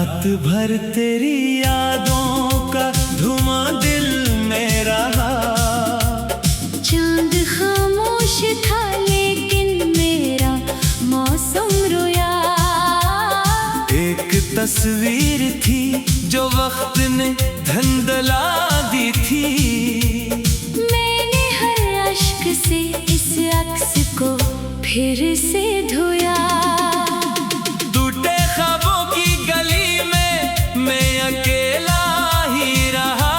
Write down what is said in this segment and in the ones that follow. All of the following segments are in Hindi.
रात भर तेरी यादों का धुआं दिल में रहा। चांद खामोश था लेकिन मेरा मौसम रोया। एक तस्वीर थी जो वक्त ने धंधला दी थी। मैंने हर अश्क से इस अक्स को फिर से धोया। टूटे ख्वाबों की गली में मैं अकेला ही रहा।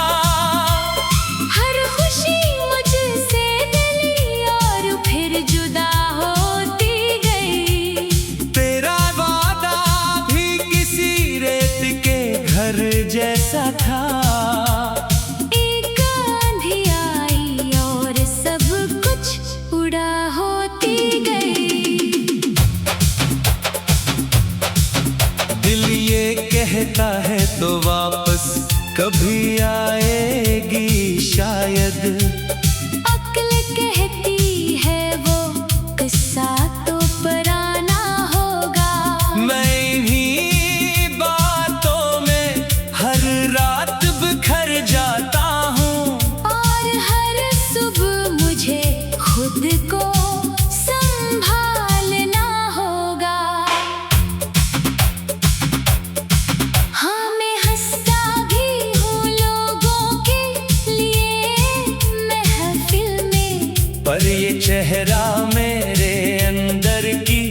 हर खुशी मुझसे दिली और फिर जुदा होती गई। तेरा वादा भी किसी रेत के घर जैसा था। एक आंधी आई और सब कुछ उड़ा होती गई। दिल ये कहता है तो वापस कभी आएगी शायद। अक्ल कहती है वो किस्सा तो पुराना होगा। मैं इन्हीं बातों में हर रात बिखर जाता हूँ। और हर सुबह मुझे खुद को संभालना होगा। हाँ, मैं हंसता भी हूँ लोगों के लिए महफिल में। पर ये चेहरा मेरे अंदर की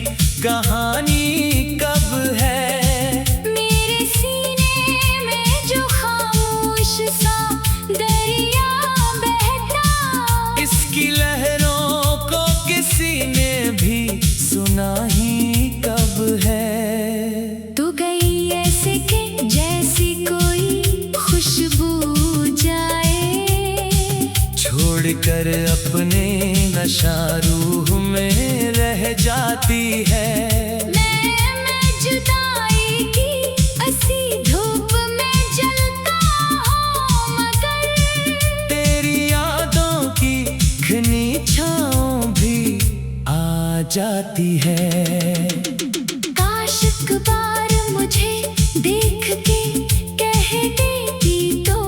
कहानी कब है। मेरे सीने में जो खामोश सा दरिया बहता। इसकी लहरों को किसी ने भी सुना ही कब है। तू गई ऐसे कि जैसी कोई खुशबू जाए। छोड़कर अपने नशा रूह में रह जाती है। मैं जुदाई की असी धूप में जलता हूँ मगर तेरी यादों की घनी छाँव भी आ जाती है। काश एक बार मुझे देख के कह देती तो।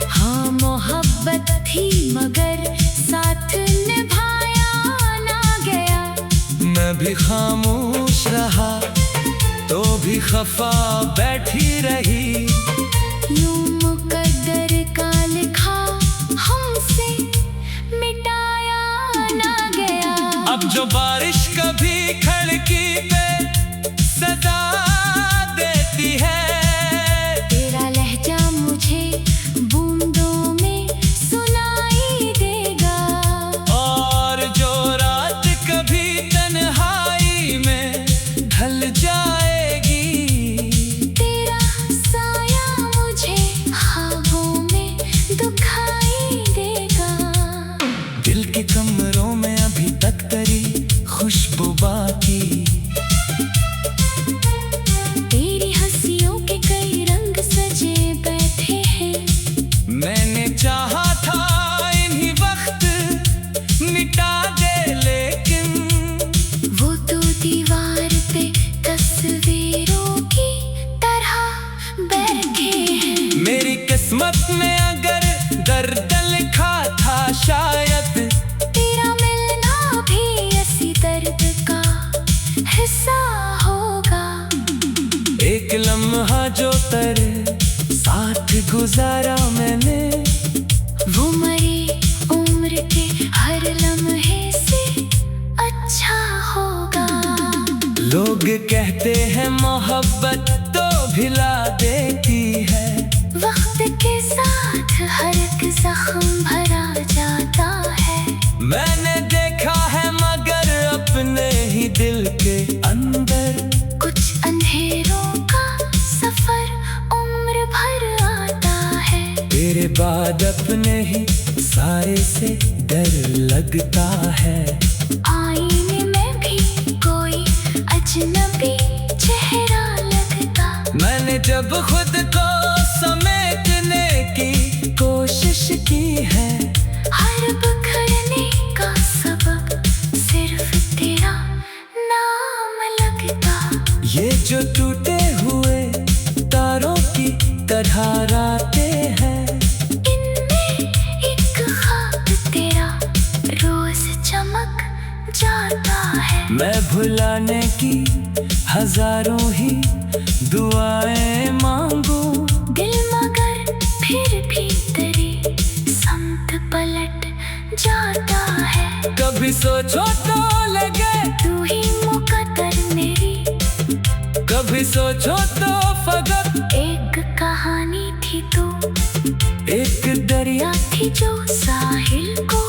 हाँ, मोहब्बत थी मगर साथ निभाया ना गया। मैं भी खामोश रहा तो भी खफा बैठी रही। यूं मुकद्दर का लिखा हमसे मिटाया ना गया। अब जो बारिश कभी खिड़की पे सदा देती है। तेरा लहजा मुझे बूंदों में सुनाई देगा। और जो रात कभी तन्हाई में ढल जाएगी। तेरा साया मुझे ख्वाबों में दुखाई देगा। दिल के कमरों में अभी तक तेरी खुशबू बाकी। तेरी हंसियों के कई रंग सजे बैठे हैं। मैंने चाहा था इन्हीं वक्त मिटा दे लेकिन वो तो दीवार पे तस्वीरों की तरह बैठे हैं। मेरी किस्मत में अगर दर्द लिखा था शायद। तेरा मिलना भी इसी दर्द का हिस्सा होगा। एक लम्हा जो तेरे साथ गुजारा मैंने। वो मरी उम्र के हर लम्हे से अच्छा होगा। लोग कहते हैं मोहब्बत तो भिला देती है। वक्त के साथ हर एक जख्म भरा जाता है। मैंने देखा है मगर अपने ही दिल के अंदर। कुछ अंधेरों का सफर उम्र भर आता है। तेरे बाद अपने ही सारे से डर लगता है। आईने में भी कोई अजनबी चेहरा लगता। मैंने जब खुद को समेटने की कोशिश की है। हर बिखरने का सबक सिर्फ तेरा नाम लगता। ये जो टूटे हुए तरह रातें हैं। इनमें एक ख्वाब तेरा रोज चमक जाता है। मैं भुलाने की हजारों ही दुआएं मांगू, दिल मगर फिर भी तेरी समत पलट जाता है। कभी सोचो तो लगे तू ही मुकद्दर मेरी, कभी सोचो तो फकत एक कहानी थी तू, एक दरिया थी जो साहिल को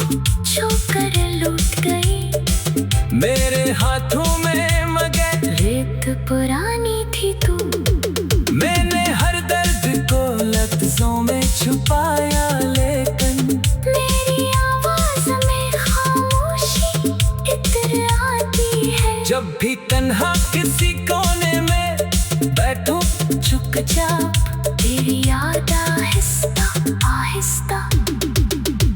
छूकर लूट गई। मेरे हाथों में मगर रेत पुरानी थी तू, मैंने हर दर्द को लफ्जों में छुपाया, लेकिन मेरी आवाज में खामोशी इत्र आती है। जब भी तन्हा किसी कोने में बैठो चुपचाप तेरी याद आहिस्ता आहिस्ता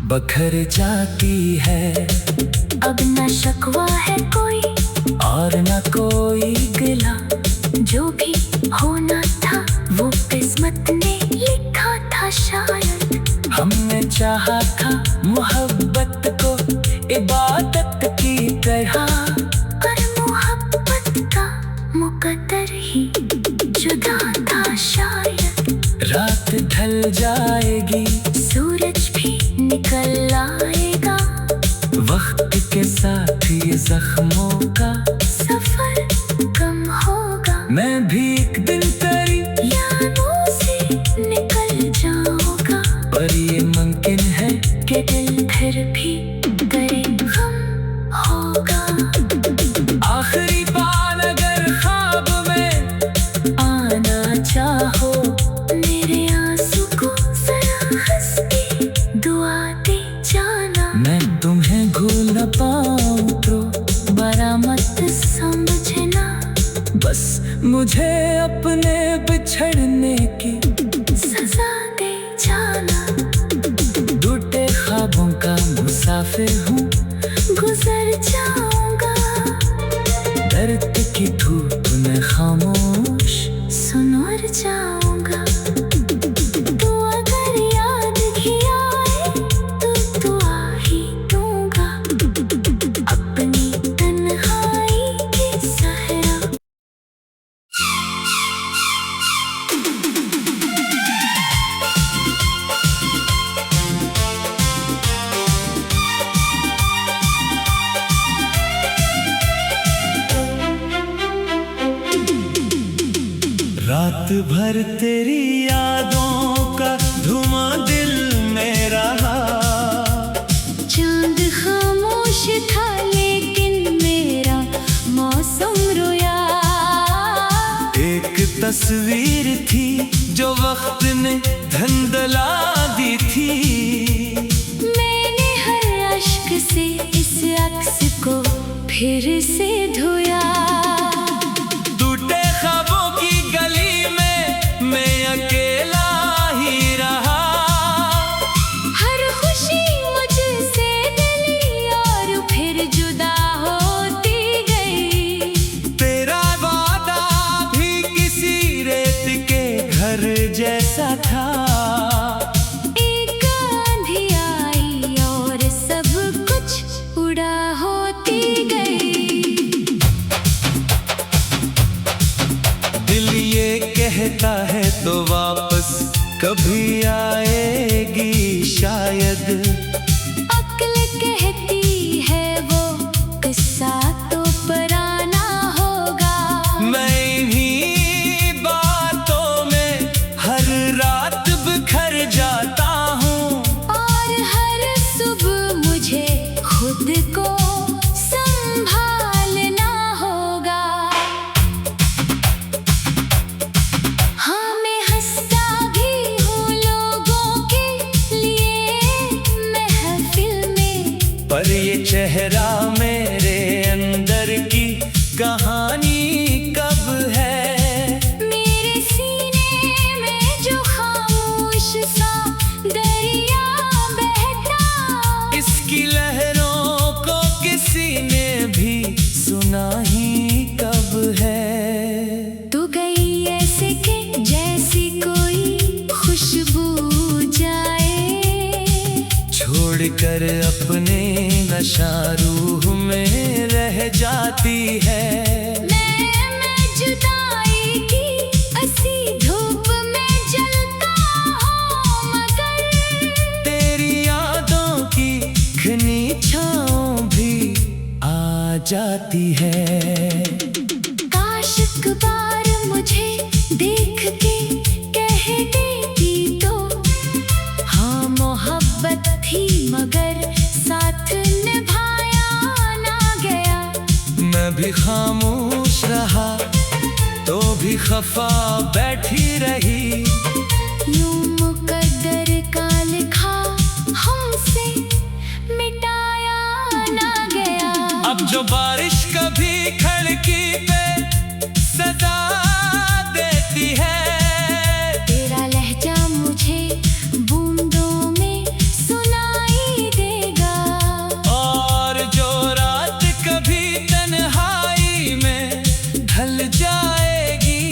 बखर जाती है। अब न शिकवा है कोई और न कोई गिला, जो भी होना था वो किस्मत ने लिखा था शायद। हमने चाहा था मोहब्बत को इबादत की तरह, पर मोहब्बत का मुकद्दर ही जुदा था शायद। रात ढल जाएगी, सूरज भी निकल आएगा, वक्त के साथ ये जख्मों का सफर कम होगा। मैं भी एक दिन तेरी यादों से निकल जाऊंगा, पर ये मुमकिन है कि दिल फिर भी करे गम होगा। आखिरी बार अगर ख्वाब में आना चाहो मेरे आंसू को जरा हंस के दुआ दे जाना। मैं तुम्हें भूल न पाऊं तो बड़ा मत समझना, बस मुझे अपने बिछड़ने की सजा दे जाना। टूटे ख्वाबों का मुसाफिर हूँ, गुजर जाऊंगा दर्द की धूप में खामोश सुनवर जाऊंगा। तू अगर याद किया है तो दुआ ही दूंगा, अपनी तन्हाई के सहरा। रात भर तेरी यादों का धुआं दिल में रहा। चांद खामोश था लेकिन मेरा मौसम रोया। एक तस्वीर थी जो वक्त ने धंधला दी थी, मैंने हर अश्क से इस अक्स को फिर से धोया। टूटे ख्वाबों की गली में मैं अकेला ही रहा। हर खुशी मुझसे डली और फिर जुदा होती गई। तेरा वादा भी किसी रेत के घर जैसा था। एक आंधी आई और सब कुछ उड़ा होती गई। दिल ये कहता है तो वापस कभी आएगी शायद। अक्ल कहती है वो किस्सा तो पुराना होगा। मैं इन्हीं बातों में हर रात बिखर जाता हूँ, और हर सुबह मुझे खुद को संभालना होगा। हाँ मैं हंसता भी हूँ लोगों के लिए महफिल में, पर ये चेहरा मेरे अंदर छोड़कर अपने नशा रूह में रह जाती है। मैं जुदाई की ऐसी धूप में जलता हूँ, मगर तेरी यादों की घनी छाँव भी आ जाती है। काश एक बार मुझे देख के कह देती तो, हाँ मोहब्बत थी मगर साथ निभाया ना गया। मैं भी खामोश रहा तो भी खफा बैठी रही। यूं मुकद्दर का लिखा हमसे मिटाया ना गया। अब जो बारिश कभी खिड़की पे सदा देती है, तेरा लहजा मुझे बूंदों में सुनाई देगा। और जो रात कभी तन्हाई में ढल जाएगी,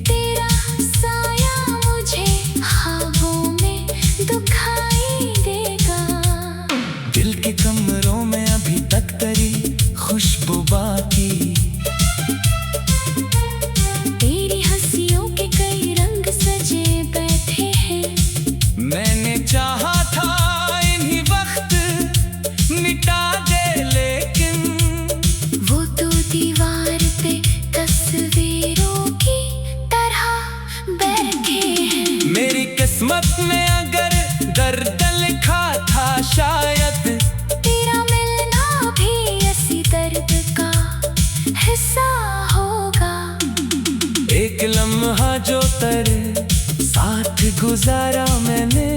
तेरा साया मुझे ख्वाबों में दुखाई देगा। दिल के कमरों में अभी तक तेरी खुशबू बाकी। तेरी हंसियों के कई रंग सजे बैठे हैं। मैंने चाहा था इन्हीं वक्त मिटा दे, लेकिन वो तो दीवार पे तस्वीरों की तरह बैठे हैं। मेरी किस्मत में अगर दर्द लिखा था, शायद तेरा मिलना भी इसी दर्द का हिस्सा होगा। एक लम्हा जो तेरे साथ गुजारा मैंने,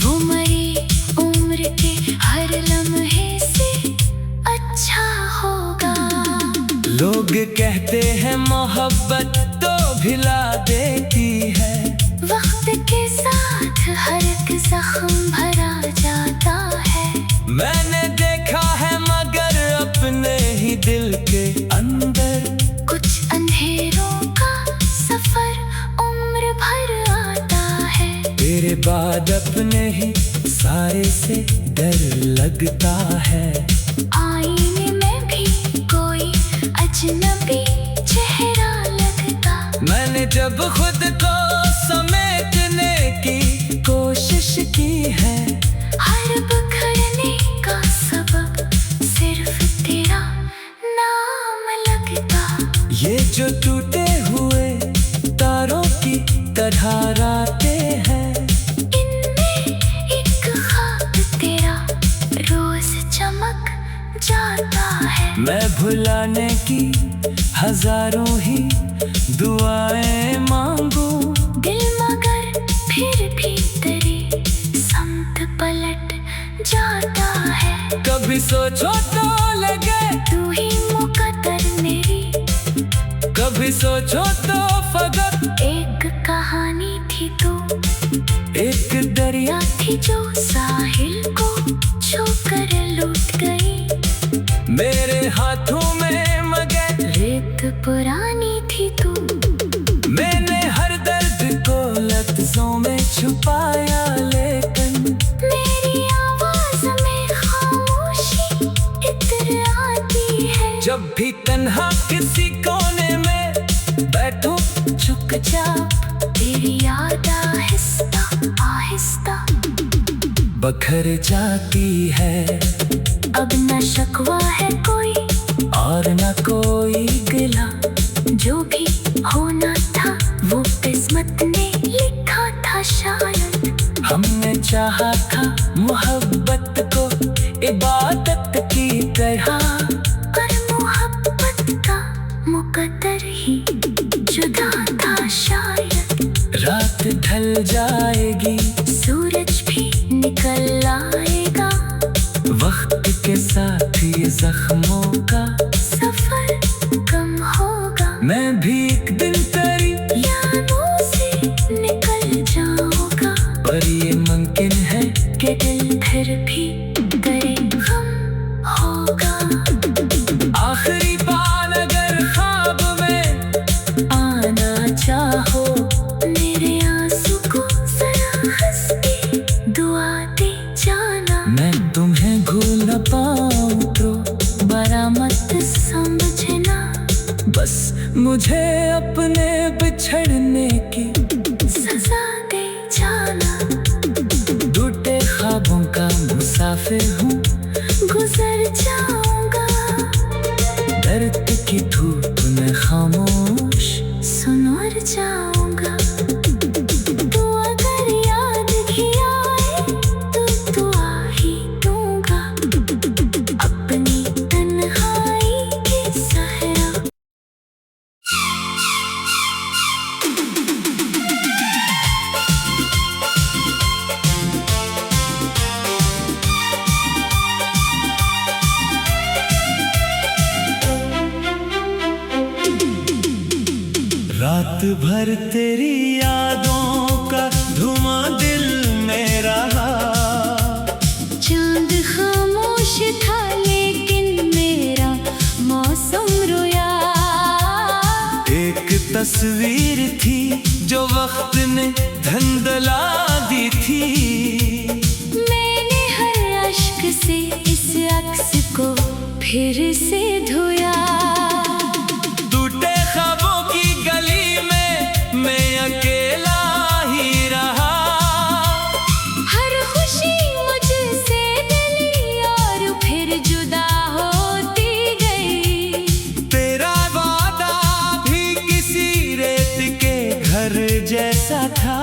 वो मरी उम्र के हर लम्हे से अच्छा होगा। लोग कहते हैं मोहब्बत तो भिला देती है। वक्त के साथ हर एक जख्म भरा जाता है। मैंने देखा है मगर अपने ही दिल के अंदर, कुछ अंधेरों का सफर उम्र भर आता है। तेरे बाद अपने ही सारे से डर लगता है। आईने में भी कोई अजनबी चेहरा लगता। मैंने जब खुद को समेटने की कोशिश की है, हर बिखरने का सबब सिर्फ तेरा नाम लगता। ये जो टूटे हुए तारों की तरह रातें हैं, इनमें एक ख्वाब तेरा रोज चमक जाता है। मैं भुलाने की हजारों ही दुआएं मांगू, दिल मगर फिर भी तेरी समत पलट जाता है। कभी सोचो तो लगे तू ही मुकद्दर मेरी, कभी सोचो तो फकत एक कहानी थी तू। एक दरिया थी जो साहिल को छूकर लूट गई। मेरे हाथों में मगर रेत पुरानी थी तू। मैंने हर दर्द को लफ्जों में छुपाया, लेकिन मेरी आवाज में खामोशी इत्र आती है। जब भी तन्हा किसी कोने में बैठो, चुपचाप तेरी याद आहिस्ता आहिस्ता बखर जाती है। अब न शकवा है कोई और न कोई गिला, जो भी होना था वो किस्मत ने लिखा था शायद। हमने चाहा था मोहब्बत को इबादत की तरह, पर मोहब्बत का मुकद्दर ही जुदा था शायद। रात ढल जाएगी, सूरज भी निकल आएगा। वक्त के साथ ये जख्मों का सफर कम होगा। मैं भी एक दिन तेरी यादों से निकल जाऊंगा, पर ये मुमकिन है कि दिल फिर भी करे गम होगा। आखिरी बार अगर ख्वाब में आना चाहो, मेरे आंसू को जरा हंस के दुआ दे जाना। मुझे अपने बिछड़ने की सजा दे जाना। टूटे ख्वाबों का मुसाफिर हूँ, गुजर जाऊंगा। दर्द की धूप में खामोश सुनवर जाऊंगा। तू अगर याद किया है तो दुआ ही दूंगा। अपनी तन्हाई के सहरा रात भर तेरी यादों का धुआं दिल में रहा। चांद खामोश था लेकिन मेरा मौसम रोया। एक तस्वीर थी जो वक्त ने धंधला दी थी। मैंने हर अश्क से इस अक्स को फिर से धोया। टूटे ख्वाबों की गली में मैं अकेला ही रहा। हर खुशी मुझसे मिली और फिर जुदा होती गई। तेरा वादा भी किसी रेत के घर जैसा था।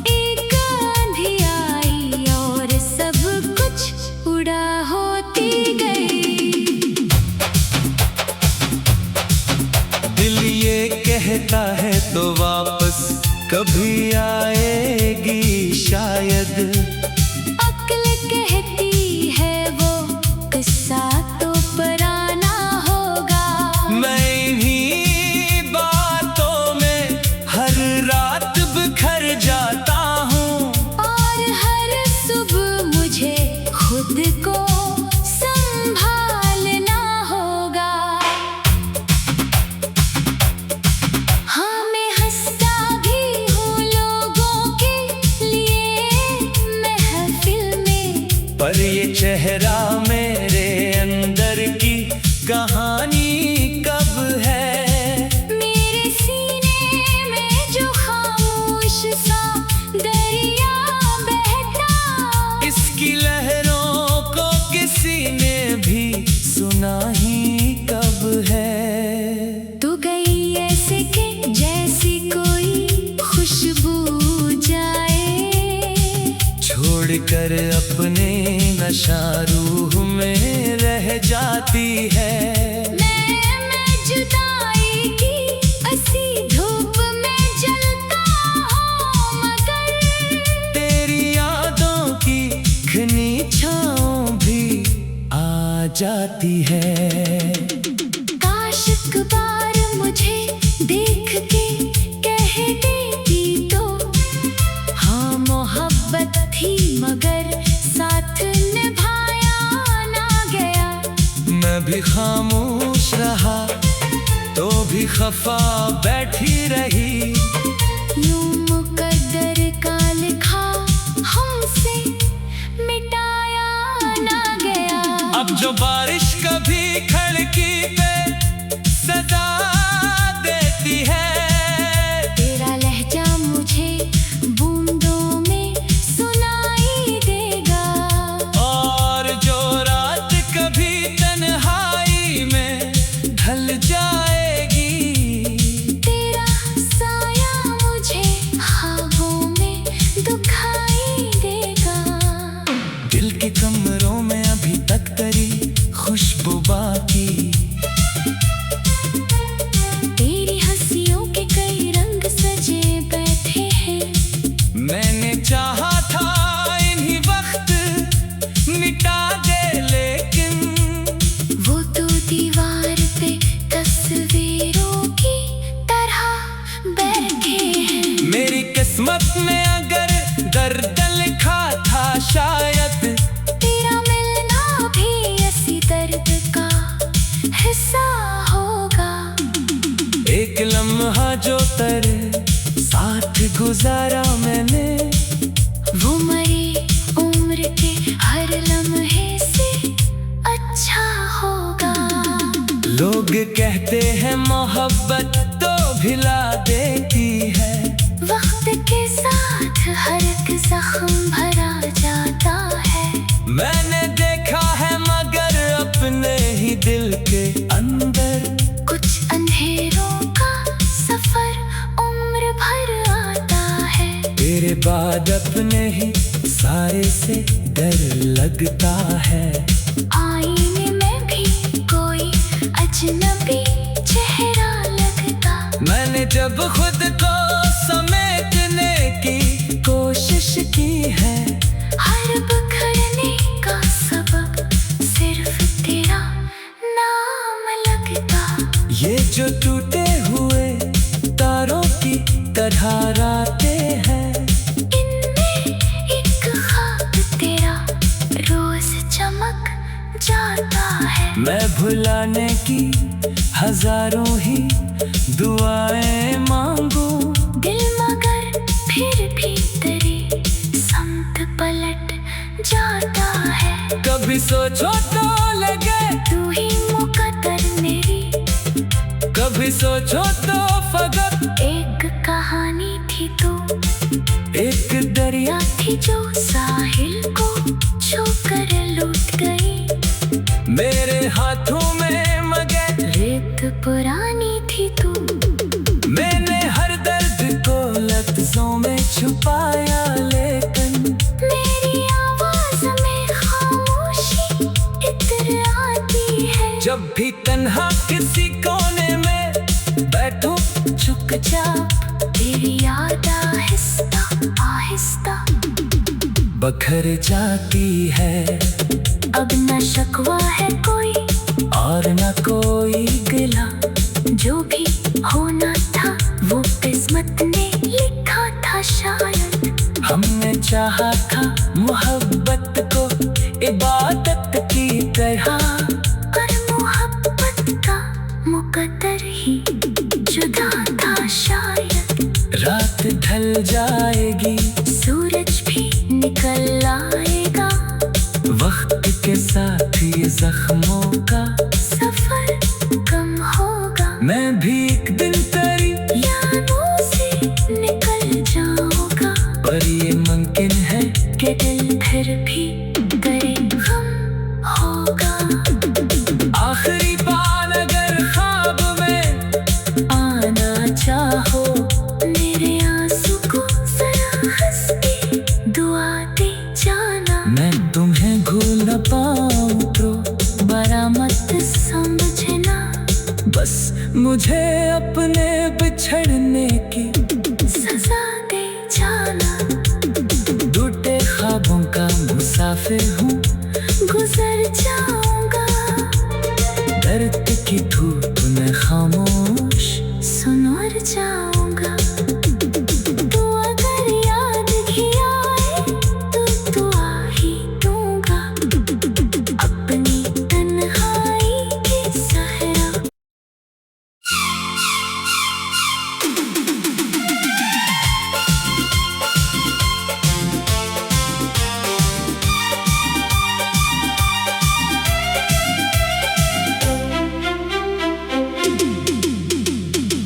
एक आंधी आई और सब कुछ उड़ा होती गई। दिल ये कहता है तो वापस कभी आएगी शायद। अक्ल कहती है वो किस्सा तो पुराना होगा। मैं इन्हीं बातों में हर रात बिखर जाता हूँ। और हर सुबह मुझे खुद को संभालना होगा। हाँ मैं हंसता भी हूँ लोगों के लिए महफिल में। पर ये चेहरा मेरे अंदर की कहानी कब है। मेरे सीने में जो खामोश सा दरिया बहता। इसकी लहरों को किसी ने भी सुना ही कब है। तू गई ऐसे के जैसी कोई खुशबू जाए। छोड़कर अपने नशा रूह में रह जाती है। मैं जुदाई की असी धूप में जलता हूँ मगर तेरी यादों की घनी छाँव भी आ जाती है। काश एक बार मुझे देख के कह देती तो। हाँ मोहब्बत थी मगर साथ निभाया ना गया। मैं भी खामोश रहा तो भी खफा बैठी रही। यूं मुकद्दर का लिखा हमसे मिटाया ना गया। अब जो बारिश कभी खिड़की पे सदा देती है। तेरा लहजा मुझे बूंदों में सुनाई देगा। और जो रात कभी तन्हाई में ढल जाएगी। तेरा साया मुझे ख्वाबों में दुखाई देगा। दिल के कमरों में अभी तक तेरी खुशबू बाकी। तेरी हंसियों के कई रंग सजे बैठे हैं। मैंने चाहा था इन्हीं वक्त मिटा दे लेकिन वो तो दीवार पे तस्वीरों की तरह बैठे हैं। मेरी किस्मत में अगर दर्द लिखा था शायद। तेरा मिलना भी इसी दर्द का हिस्सा होगा। एक लम्हा जो तेरे साथ गुजारा मैंने। वो मरी उम्र के हर लम्हे से अच्छा होगा। लोग कहते हैं मोहब्बत तो भिला देती है, वक्त के साथ हर एक जख्म भरा जाता है। मैंने देखा है मगर अपने ही दिल के अंदर, कुछ अंधेरों का सफर उम्र भर आता है। तेरे बाद अपने ही साए से डर लगता है। आईने में भी कोई अजनबी चेहरा लगता। मैंने जब खुद को समेटने की कोशिश की है, हर बिखरने का सबब सिर्फ तेरा नाम लगता। ये जो टूटे हुए तारों की तरह रातें हैं, इनमें एक ख्वाब तेरा रोज चमक जाता है। मैं भुलाने की हजारों ही दुआएं मांगू, दिल मगर फिर भी तेरी समत पलट जाता है। कभी सोचो तो लगे तू ही मुकद्दर मेरी, कभी सोचो तो फकत एक कहानी थी तू, एक दरिया थी जो साहिल को छूकर लूट गई। मेरे हाथों में मगर रेत पुरानी थी तू। मैंने हर दर्द को लफ्जों में छुपाया, लेकिन मेरी आवाज में खामोशी इत्र आती है। जब भी तन्हा किसी कोने में बैठो चुपचाप तेरी याद आहिस्ता आहिस्ता बखर जाती है। अब न शिकवा है कोई और न कोई गिला, जो भी होना था वो किस्मत ने लिखा था शायद। हमने चाहा था मोहब्बत को इबादत की तरह, पर मोहब्बत का मुकद्दर ही जुदा था शायद। रात ढल जाएगी, सूरज भी निकल आएगा, वक्त के साथ ये जख्मों का सफर कम होगा। मैं भी एक दिन तेरी यादों से निकल जाऊंगा, पर ये मुमकिन है कि दिल फिर भी करे गम होगा। आखिरी बार अगर ख्वाब में आना चाहो, मेरे आंसू को जरा हंस के दुआ दे जाना। मैं तुम्हें भूल न पाऊं तो बड़ा मत समझना, बस मुझे अपने बिछड़ने की सजा दे जाना। टूटे ख्वाबों का मुसाफिर हूँ, गुजर जाऊंगा दर्द की धूप में खामोश सुनवर जाऊंगा। तू अगर याद किया है तो दुआ ही दूंगा, अपनी तन्हाई के सहरा।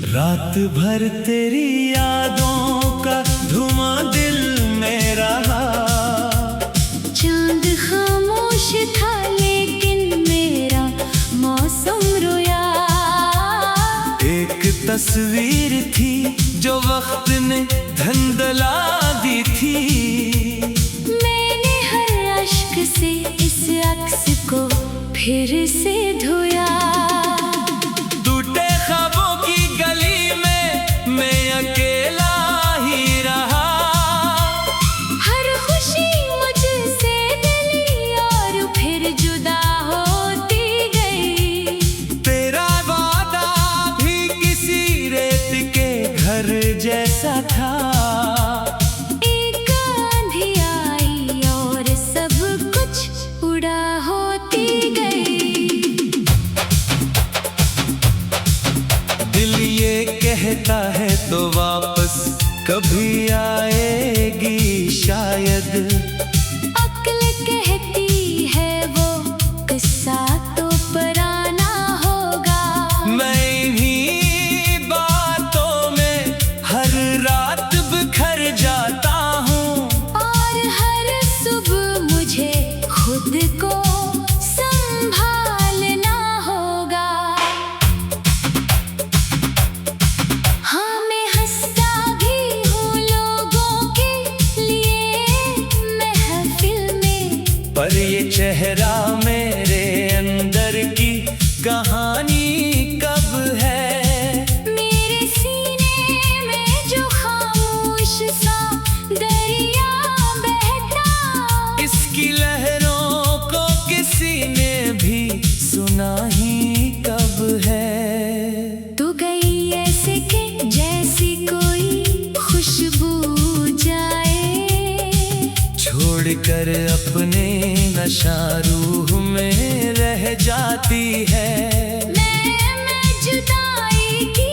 रात भर तेरी यादों का धुआं दिल में रहा। चांद खामोश था लेकिन मेरा मौसम रोया। एक तस्वीर थी जो वक्त ने धंधला दी थी। मैंने हर अश्क से इस अक्स को फिर से धोया। टूटे ख्वाबों की गली में मैं अकेला ही रहा। हर खुशी मुझसे मिली और फिर जुदा होती गई। तेरा वादा भी किसी रेत के घर जैसा था। एक आंधी आई और सब कुछ उड़ा होती गई। दिल ये कहता है तो वापस कभी आएगी शायद। अक्ल कहती है वो किस्सा तो पुराना होगा। हमेशा रूह में रह जाती है। मैं जुदाई की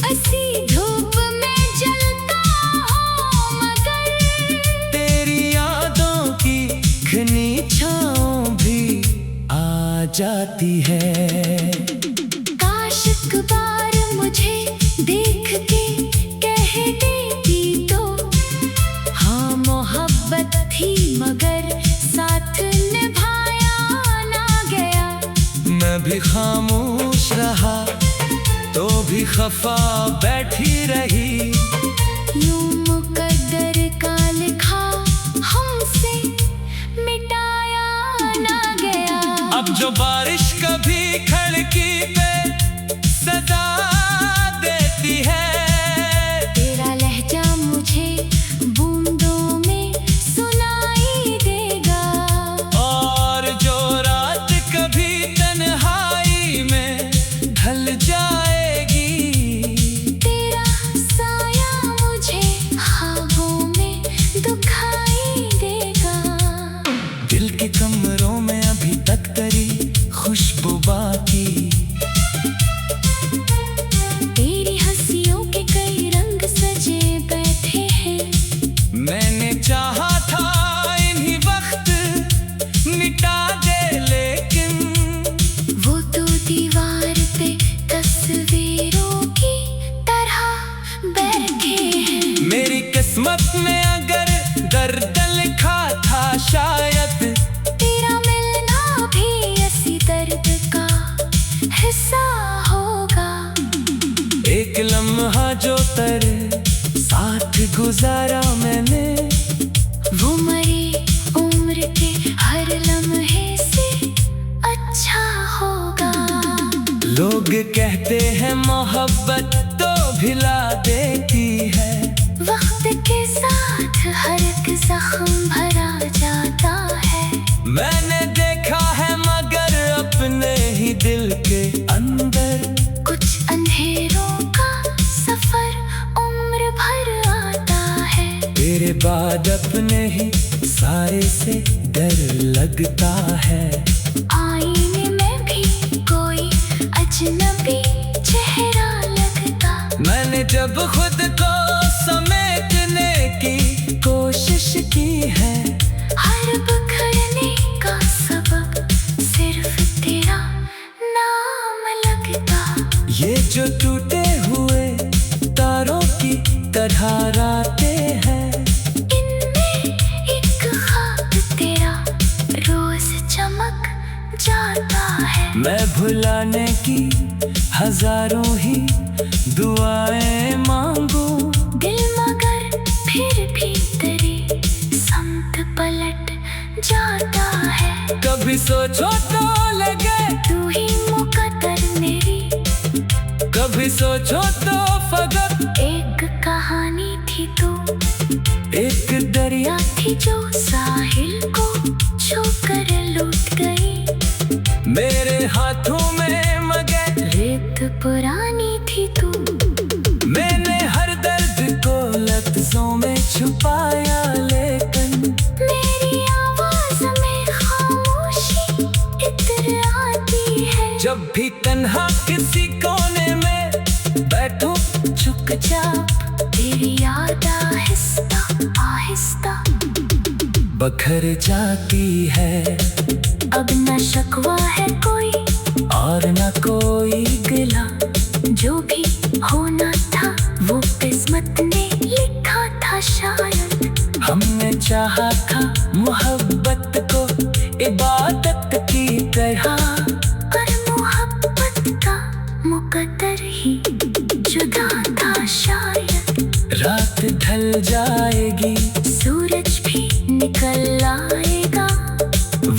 असी धूप में जलता हूँ, मगर तेरी यादों की घनी छाँव भी आ जाती है। काश एक बार मुझे देख के कह देती तो, हाँ मोहब्बत थी मगर साथ निभाया ना गया। मैं भी खामोश रहा तो भी खफा बैठी रही। यूं मुकद्दर का लिखा हमसे मिटाया ना गया। अब जो बारिश कभी खिड़की पे सदा देती है, तेरा लहजा मुझे बूंदों में सुनाई देगा। और जो रात कभी तन्हाई में ढल जाएगी, तेरा साया मुझे ख्वाबों में दुखाई देगा। दिल के कमरों में अभी तक तेरी खुशबू बाकी। तेरी हंसियों के कई रंग सजे बैठे हैं। मैंने चाहा था इन्हीं वक्त मिटा दे, लेकिन वो तो दीवार पे तस्वीरों की तरह बैठे हैं। मेरी किस्मत में अगर दर्द लिखा था, शायद तेरा मिलना भी इसी दर्द का हिस्सा होगा। एक लम्हा जो तेरे साथ गुजारा मैंने, वो मरी उम्र के हर लम्हे से अच्छा होगा। लोग कहते हैं मोहब्बत तो भिला देती है। वक्त के साथ हर एक जख्म भरा जाता है। मैंने देखा है मगर अपने ही दिल के अंदर, कुछ अंधेरों का सफर उम्र भर आता है। तेरे बाद अपने ही सारे से डर लगता है। आईने में भी कोई अजनबी चेहरा लगता। मैंने जब खुद को समेटने की कोशिश की है, हर बिखरने का सबब सिर्फ तेरा नाम लगता। ये जो टूटे हुए तारों की तरह रातें हैं, इनमें एक ख्वाब तेरा रोज चमक जाता है। मैं भुलाने की हजारों ही दुआएं मांगू, दिल मगर फिर भी तेरी समत पलट जाता है। कभी सोचो तो लगे तू ही मुकद्दर मेरी, कभी सोचो तो फकत एक कहानी थी तू। एक दरिया थी जो साहिल को छूकर लूट गई। मेरे हाथों में मगर रेत पुरानी थी तू। मैंने हर दर्द को लफ्जों में छुपाया, लेकिन मेरी आवाज में खामोशी इतर आती है। जब भी तन्हा किसी कोने में बैठो, चुपचाप तेरी याद आहिस्ता आहिस्ता बखर जाती है। अब न शिकवा है कोई और न कोई गिला, जो भी होना था वो किस्मत ने लिखा था शायद। हमने चाहा था मोहब्बत को इबादत की तरह, पर मोहब्बत का मुकद्दर ही जुदा था शायद। रात ढल जाएगी, सूरज भी निकल आएगा।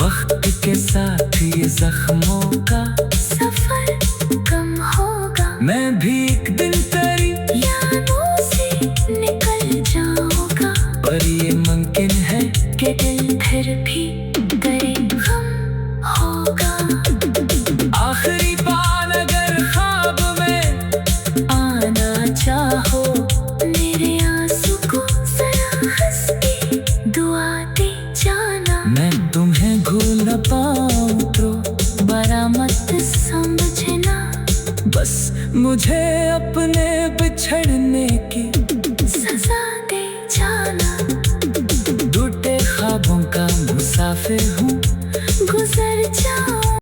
वक्त के साथ ये जख्मों का सफर कम होगा। मैं भी एक दिन तेरी यादों से निकल जाऊंगा। पर ये मुमकिन है कि दिल फिर भी करे गम होगा। आखिरी बार अगर ख्वाब में आना चाहो, मेरे आंसू को जरा हंस के दुआ दे जाना। मुझे अपने बिछड़ने की सजा दे जाना। टूटे ख्वाबों का मुसाफिर हूँ,